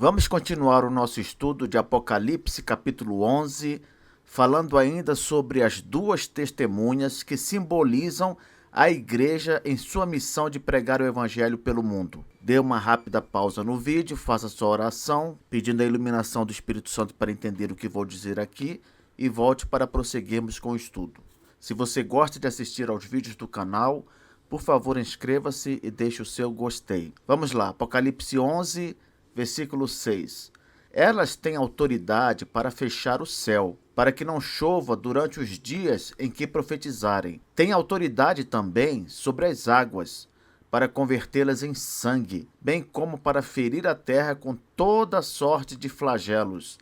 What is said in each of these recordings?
Vamos continuar o nosso estudo de Apocalipse, capítulo 11, falando ainda sobre as duas testemunhas que simbolizam a igreja em sua missão de pregar o evangelho pelo mundo. Dê uma rápida pausa no vídeo, faça sua oração, pedindo a iluminação do Espírito Santo para entender o que vou dizer aqui e volte para prosseguirmos com o estudo. Se você gosta de assistir aos vídeos do canal, por favor inscreva-se e deixe o seu gostei. Vamos lá, Apocalipse 11, versículo 6. Elas têm autoridade para fechar o céu, para que não chova durante os dias em que profetizarem. Têm autoridade também sobre as águas, para convertê-las em sangue, bem como para ferir a terra com toda sorte de flagelos,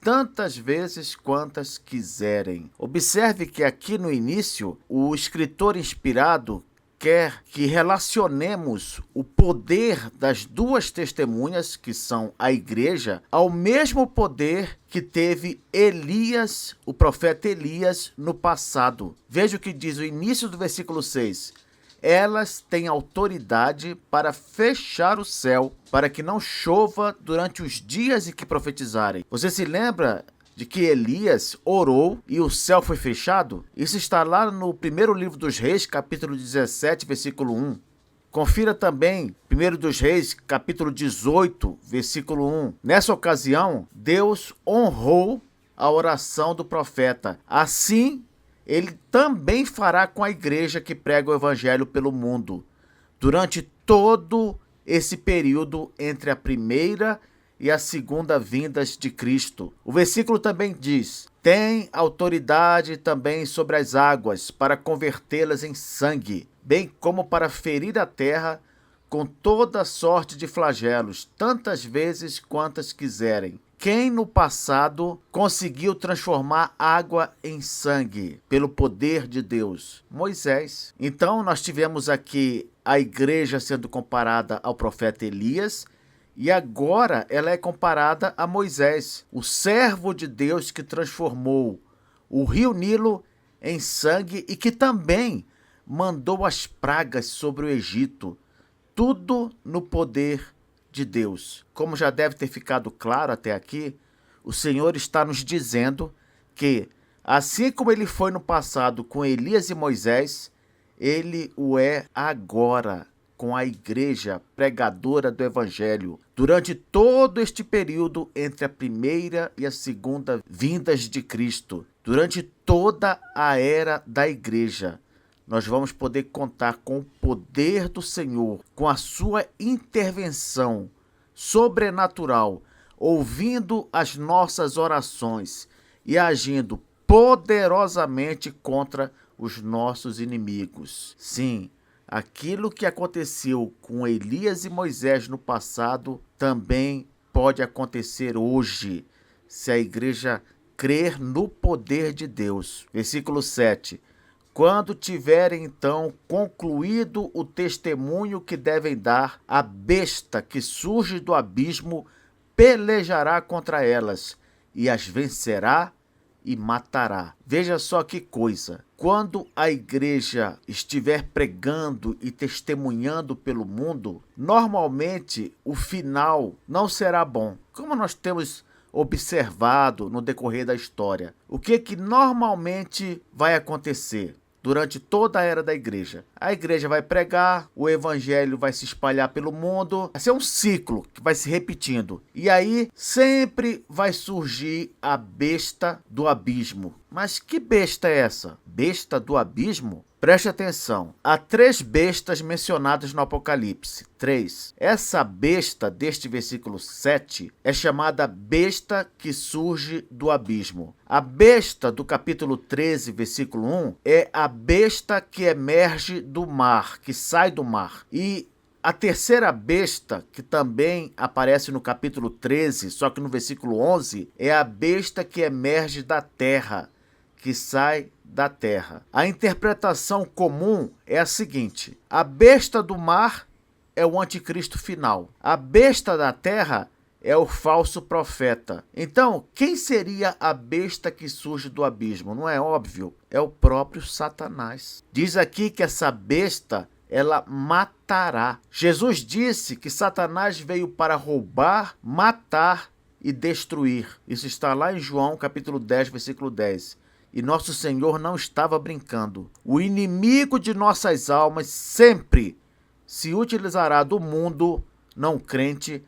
tantas vezes quantas quiserem. Observe que aqui no início, o escritor inspirado quer que relacionemos o poder das duas testemunhas, que são a igreja, ao mesmo poder que teve Elias, o profeta Elias, no passado. Veja o que diz o início do versículo 6. Elas têm autoridade para fechar o céu, para que não chova durante os dias em que profetizarem. Você se lembra de que Elias orou e o céu foi fechado? Isso está lá no primeiro livro dos Reis, capítulo 17, versículo 1. Confira também 1 dos Reis, capítulo 18, versículo 1. Nessa ocasião, Deus honrou a oração do profeta. Assim, ele também fará com a igreja que prega o evangelho pelo mundo, durante todo esse período entre a primeira e a segunda vindas de Cristo. O versículo também diz: tem autoridade também sobre as águas, para convertê-las em sangue, bem como para ferir a terra com toda sorte de flagelos, tantas vezes quantas quiserem. Quem no passado conseguiu transformar água em sangue pelo poder de Deus? Moisés. Então nós tivemos aqui a igreja sendo comparada ao profeta Elias, e agora ela é comparada a Moisés, o servo de Deus que transformou o rio Nilo em sangue e que também mandou as pragas sobre o Egito. Tudo no poder de Deus. Como já deve ter ficado claro até aqui, o Senhor está nos dizendo que, assim como ele foi no passado com Elias e Moisés, ele o é agora com a igreja pregadora do evangelho, durante todo este período entre a primeira e a segunda vindas de Cristo, durante toda a era da igreja. Nós vamos poder contar com o poder do Senhor, com a sua intervenção sobrenatural, ouvindo as nossas orações e agindo poderosamente contra os nossos inimigos. Sim, aquilo que aconteceu com Elias e Moisés no passado também pode acontecer hoje, se a igreja crer no poder de Deus. Versículo 7. Quando tiverem então concluído o testemunho que devem dar, a besta que surge do abismo pelejará contra elas e as vencerá e matará. Veja só que coisa. Quando a igreja estiver pregando e testemunhando pelo mundo, normalmente o final não será bom. Como nós temos observado no decorrer da história, o que normalmente vai acontecer durante toda a era da igreja? A igreja vai pregar, o evangelho vai se espalhar pelo mundo, vai ser um ciclo que vai se repetindo. E aí sempre vai surgir a besta do abismo. Mas que besta é essa? Besta do abismo? Preste atenção. Há 3 bestas mencionadas no Apocalipse. 3. Essa besta deste versículo 7 é chamada besta que surge do abismo. A besta do capítulo 13, versículo 1, é a besta que emerge do mar, que sai do mar. E a terceira besta, que também aparece no capítulo 13, só que no versículo 11, é a besta que emerge da terra, que sai da terra. A interpretação comum é a seguinte: a besta do mar é o anticristo final. A besta da terra é o falso profeta. Então, quem seria a besta que surge do abismo? Não é óbvio? É o próprio Satanás. Diz aqui que essa besta ela matará. Jesus disse que Satanás veio para roubar, matar e destruir. Isso está lá em João capítulo 10, versículo 10. E nosso Senhor não estava brincando. O inimigo de nossas almas sempre se utilizará do mundo não crente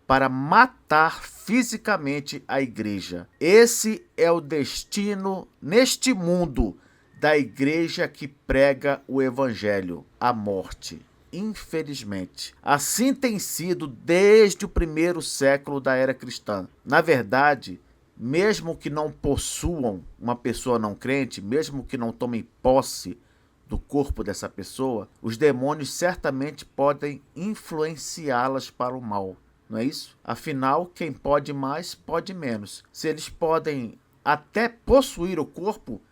para matar fisicamente a igreja. Esse é o destino neste mundo da igreja que prega o evangelho, a morte. Infelizmente, assim tem sido desde o primeiro século da era cristã. Na verdade, mesmo que não possuam uma pessoa não crente, mesmo que não tomem posse do corpo dessa pessoa, os demônios certamente podem influenciá-las para o mal. Não é isso? Afinal, quem pode mais, pode menos. Se eles podem até possuir o corpo,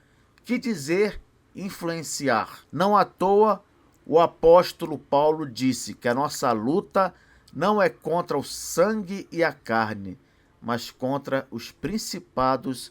que dizer influenciar? Não à toa, o apóstolo Paulo disse que a nossa luta não é contra o sangue e a carne, mas contra os principados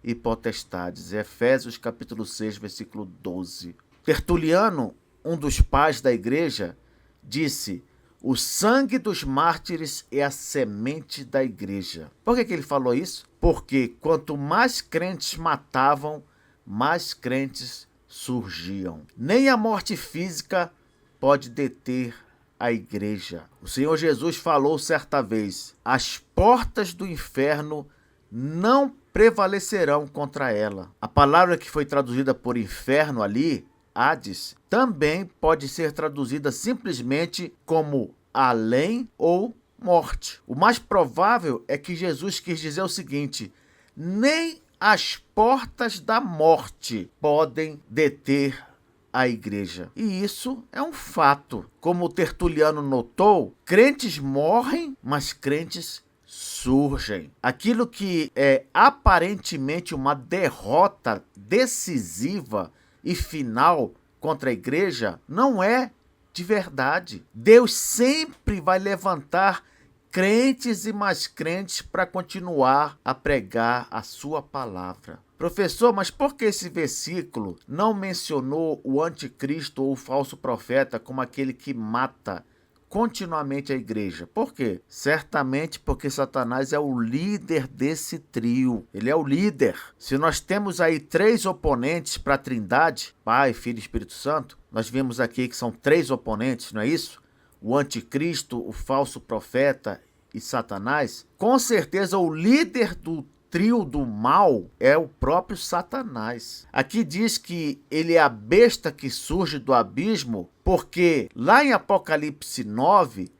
e potestades. Efésios capítulo 6, versículo 12. Tertuliano, um dos pais da igreja, disse: o sangue dos mártires é a semente da igreja. Por que ele falou isso? Porque quanto mais crentes matavam, mais crentes surgiam. Nem a morte física pode deter a igreja. O Senhor Jesus falou certa vez: as portas do inferno não prevalecerão contra ela. A palavra que foi traduzida por inferno ali, Hades, também pode ser traduzida simplesmente como além ou morte. O mais provável é que Jesus quis dizer o seguinte: nem as portas da morte podem deter a igreja. E isso é um fato. Como o Tertuliano notou, crentes morrem, mas crentes surgem. Aquilo que é aparentemente uma derrota decisiva e final contra a igreja não é de verdade. Deus sempre vai levantar crentes e mais crentes para continuar a pregar a sua palavra. Professor, mas por que esse versículo não mencionou o anticristo ou o falso profeta como aquele que mata continuamente a igreja? Por quê? Certamente porque Satanás é o líder desse trio. Ele é o líder. Se nós temos aí 3 oponentes para a Trindade, Pai, Filho e Espírito Santo, nós vimos aqui que são 3 oponentes, não é isso? O anticristo, o falso profeta e Satanás. Com certeza o líder do trio do mal é o próprio Satanás. Aqui diz que ele é a besta que surge do abismo, porque lá em Apocalipse 9,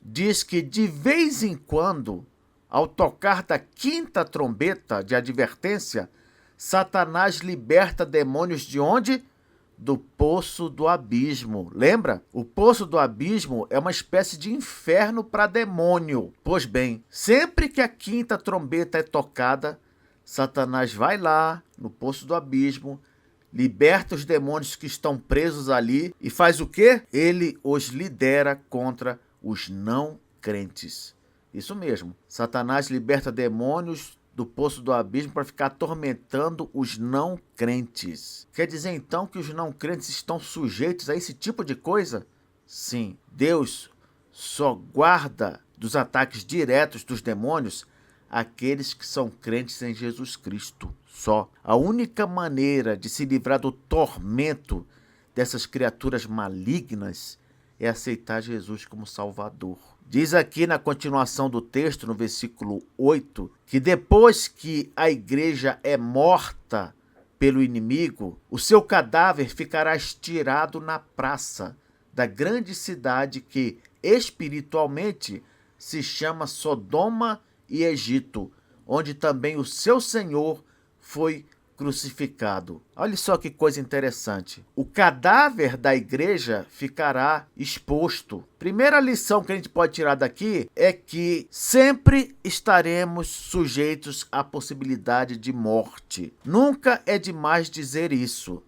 diz que de vez em quando, ao tocar da 5ª trombeta de advertência, Satanás liberta demônios de onde? Do poço do abismo. Lembra? O poço do abismo é uma espécie de inferno para demônio. Pois bem, sempre que a 5ª trombeta é tocada, Satanás vai lá no poço do abismo, liberta os demônios que estão presos ali e faz o quê? Ele os lidera contra os não crentes. Isso mesmo. Satanás liberta demônios do poço do abismo para ficar atormentando os não crentes. Quer dizer então que os não crentes estão sujeitos a esse tipo de coisa? Sim, Deus só guarda dos ataques diretos dos demônios aqueles que são crentes em Jesus Cristo. Só. A única maneira de se livrar do tormento dessas criaturas malignas é aceitar Jesus como Salvador. Diz aqui na continuação do texto, no versículo 8, que depois que a igreja é morta pelo inimigo, o seu cadáver ficará estirado na praça da grande cidade que espiritualmente se chama Sodoma e Egito, onde também o seu Senhor foi crucificado. Olha só que coisa interessante. O cadáver da igreja ficará exposto. Primeira lição que a gente pode tirar daqui é que sempre estaremos sujeitos à possibilidade de morte. Nunca é demais dizer isso.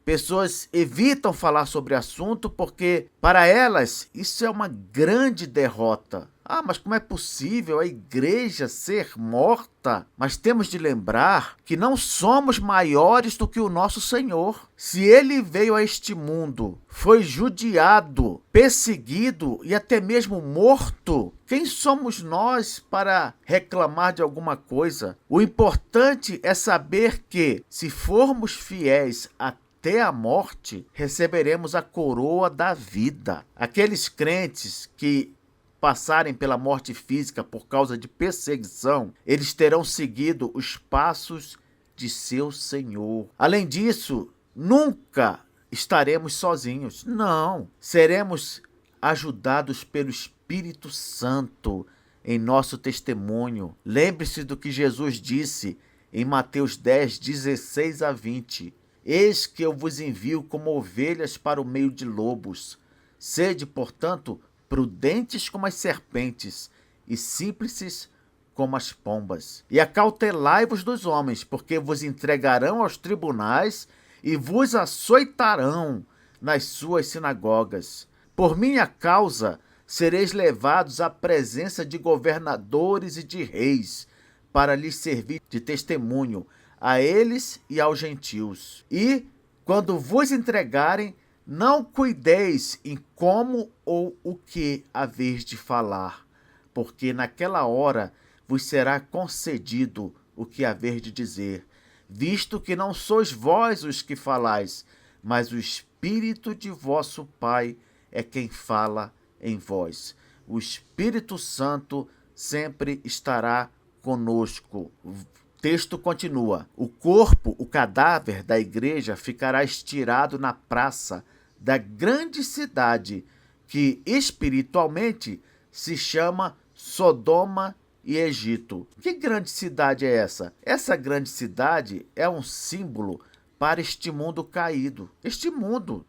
Pessoas evitam falar sobre o assunto porque, para elas, isso é uma grande derrota. Ah, mas como é possível a igreja ser morta? Mas temos de lembrar que não somos maiores do que o nosso Senhor. Se ele veio a este mundo, foi judiado, perseguido e até mesmo morto, quem somos nós para reclamar de alguma coisa? O importante é saber que, se formos fiéis até a morte, receberemos a coroa da vida. Aqueles crentes que passarem pela morte física por causa de perseguição, eles terão seguido os passos de seu Senhor. Além disso, nunca estaremos sozinhos. Não, seremos ajudados pelo Espírito Santo em nosso testemunho. Lembre-se do que Jesus disse em Mateus 10, 16 a 20. Eis que eu vos envio como ovelhas para o meio de lobos. Sede, portanto, prudentes como as serpentes e simples como as pombas. E acautelai-vos dos homens, porque vos entregarão aos tribunais e vos açoitarão nas suas sinagogas. Por minha causa sereis levados à presença de governadores e de reis, para lhes servir de testemunho a eles e aos gentios. E, quando vos entregarem, não cuideis em como ou o que haveis de falar, porque naquela hora vos será concedido o que haveis de dizer, visto que não sois vós os que falais, mas o Espírito de vosso Pai é quem fala em vós. O Espírito Santo sempre estará conosco. O texto continua: o corpo, o cadáver da igreja ficará estirado na praça da grande cidade, que espiritualmente se chama Sodoma e Egito. Que grande cidade é essa? Essa grande cidade é um símbolo para este mundo caído, este mundo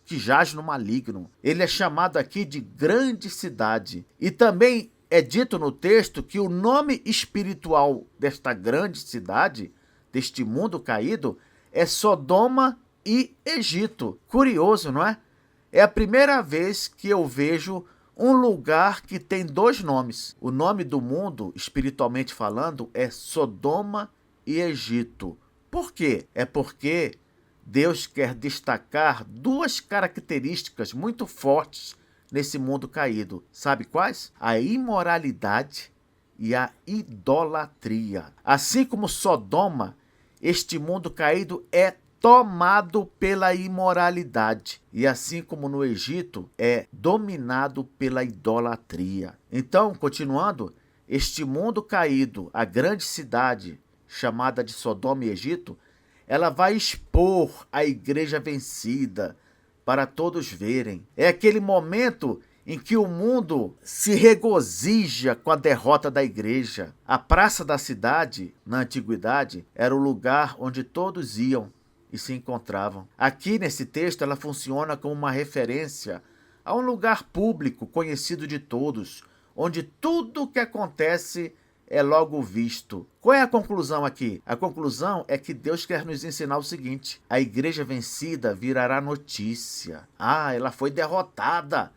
que jaz no maligno. Ele é chamado aqui de grande cidade. E também é dito no texto que o nome espiritual desta grande cidade, deste mundo caído, é Sodoma e Egito. Curioso, não é? É a primeira vez que eu vejo um lugar que tem dois nomes. O nome do mundo, espiritualmente falando, é Sodoma e Egito. Por quê? É porque Deus quer destacar duas características muito fortes nesse mundo caído. Sabe quais? A imoralidade e a idolatria. Assim como Sodoma, este mundo caído é tomado pela imoralidade. E assim como no Egito, é dominado pela idolatria. Então, continuando, este mundo caído, a grande cidade chamada de Sodoma e Egito, ela vai expor a igreja vencida para todos verem. É aquele momento em que o mundo se regozija com a derrota da igreja. A praça da cidade, na antiguidade, era o lugar onde todos iam e se encontravam. Aqui nesse texto ela funciona como uma referência a um lugar público conhecido de todos, onde tudo o que acontece é logo visto. Qual é a conclusão aqui? A conclusão é que Deus quer nos ensinar o seguinte: a igreja vencida virará notícia. Ah, ela foi derrotada.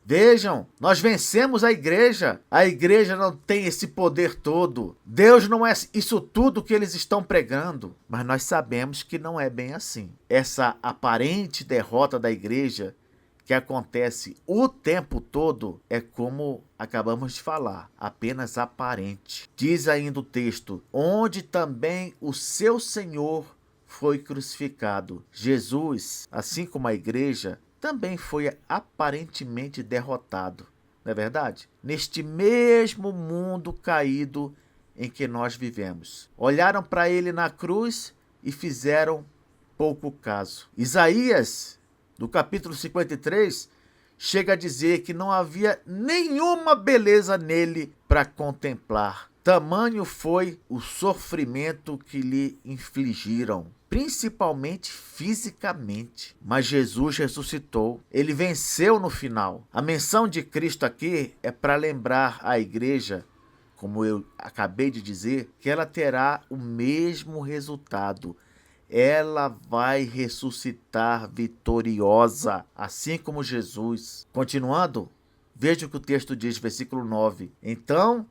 Vejam, nós vencemos a igreja. A igreja não tem esse poder todo. Deus não é isso tudo que eles estão pregando. Mas nós sabemos que não é bem assim. Essa aparente derrota da igreja, que acontece o tempo todo, é como acabamos de falar, apenas aparente. Diz ainda o texto: onde também o seu Senhor foi crucificado. Jesus, assim como a igreja, também foi aparentemente derrotado, não é verdade? Neste mesmo mundo caído em que nós vivemos. Olharam para ele na cruz e fizeram pouco caso. Isaías, no capítulo 53, chega a dizer que não havia nenhuma beleza nele para contemplar. Tamanho foi o sofrimento que lhe infligiram, principalmente fisicamente. Mas Jesus ressuscitou, ele venceu no final. A menção de Cristo aqui é para lembrar a igreja, como eu acabei de dizer, que ela terá o mesmo resultado. Ela vai ressuscitar vitoriosa, assim como Jesus. Continuando, Veja o que o texto diz, versículo 9. Então,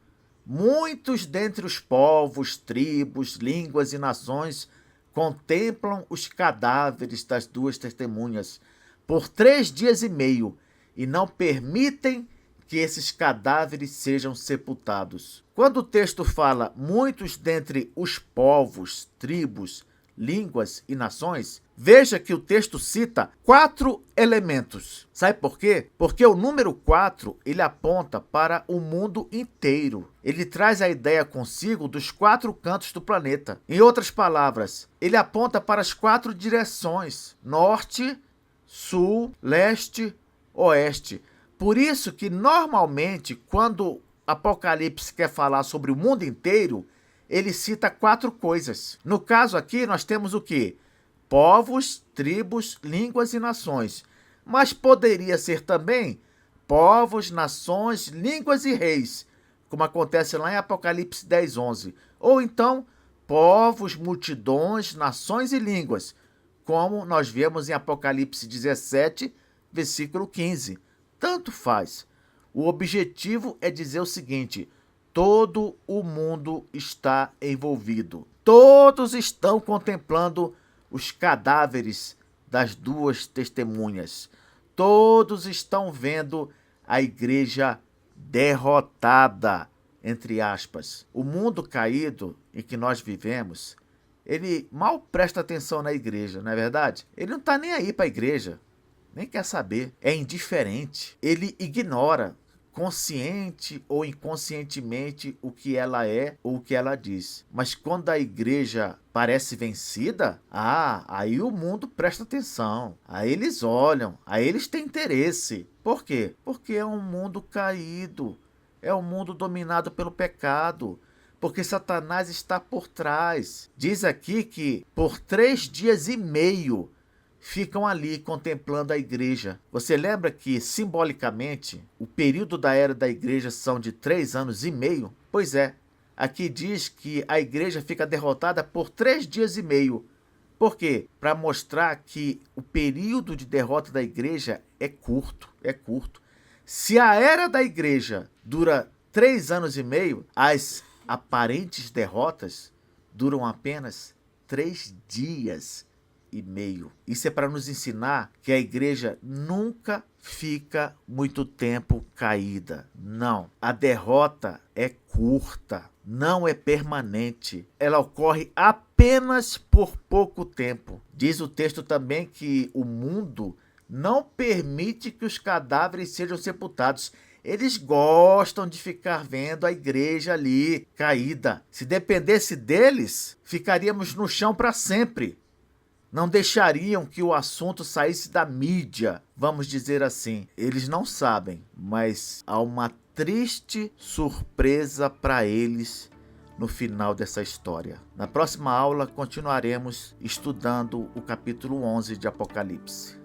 muitos dentre os povos, tribos, línguas e nações contemplam os cadáveres das duas testemunhas por 3 dias e meio e não permitem que esses cadáveres sejam sepultados. Quando o texto fala muitos dentre os povos, tribos, línguas e nações, veja que o texto cita 4 elementos. Sabe por quê? Porque o número 4, ele aponta para o mundo inteiro. Ele traz a ideia consigo dos 4 cantos do planeta. Em outras palavras, ele aponta para as 4 direções: norte, sul, leste, oeste. Por isso que, normalmente, quando Apocalipse quer falar sobre o mundo inteiro, ele cita 4 coisas. No caso aqui, nós temos o quê? Povos, tribos, línguas e nações. Mas poderia ser também povos, nações, línguas e reis, como acontece lá em Apocalipse 10, 11. Ou então, povos, multidões, nações e línguas, como nós vemos em Apocalipse 17, versículo 15. Tanto faz. O objetivo é dizer o seguinte: todo o mundo está envolvido. Todos estão contemplando os cadáveres das duas testemunhas. Todos estão vendo a igreja derrotada, entre aspas. O mundo caído em que nós vivemos, ele mal presta atenção na igreja, não é verdade? Ele não está nem aí para a igreja. Nem quer saber, é indiferente. Ele ignora, consciente ou inconscientemente, o que ela é ou o que ela diz. Mas quando a igreja parece vencida, aí o mundo presta atenção, aí eles olham, aí eles têm interesse. Por quê? Porque é um mundo caído, é um mundo dominado pelo pecado, porque Satanás está por trás. Diz aqui que por 3 dias e meio ficam ali contemplando a igreja. Você lembra que, simbolicamente, o período da era da igreja são de 3 anos e meio? Pois é, aqui diz que a igreja fica derrotada por 3 dias e meio. Por quê? Para mostrar que o período de derrota da igreja é curto, Se a era da igreja dura 3 anos e meio, as aparentes derrotas duram apenas 3 dias e meio. Isso é para nos ensinar que a igreja nunca fica muito tempo caída. Não, a derrota é curta, não é permanente. Ela ocorre apenas por pouco tempo. Diz o texto também que o mundo não permite que os cadáveres sejam sepultados. Eles gostam de ficar vendo a igreja ali caída. Se dependesse deles, ficaríamos no chão para sempre. Não deixariam que o assunto saísse da mídia, vamos dizer assim. Eles não sabem, mas há uma triste surpresa para eles no final dessa história. Na próxima aula, continuaremos estudando o capítulo 11 de Apocalipse.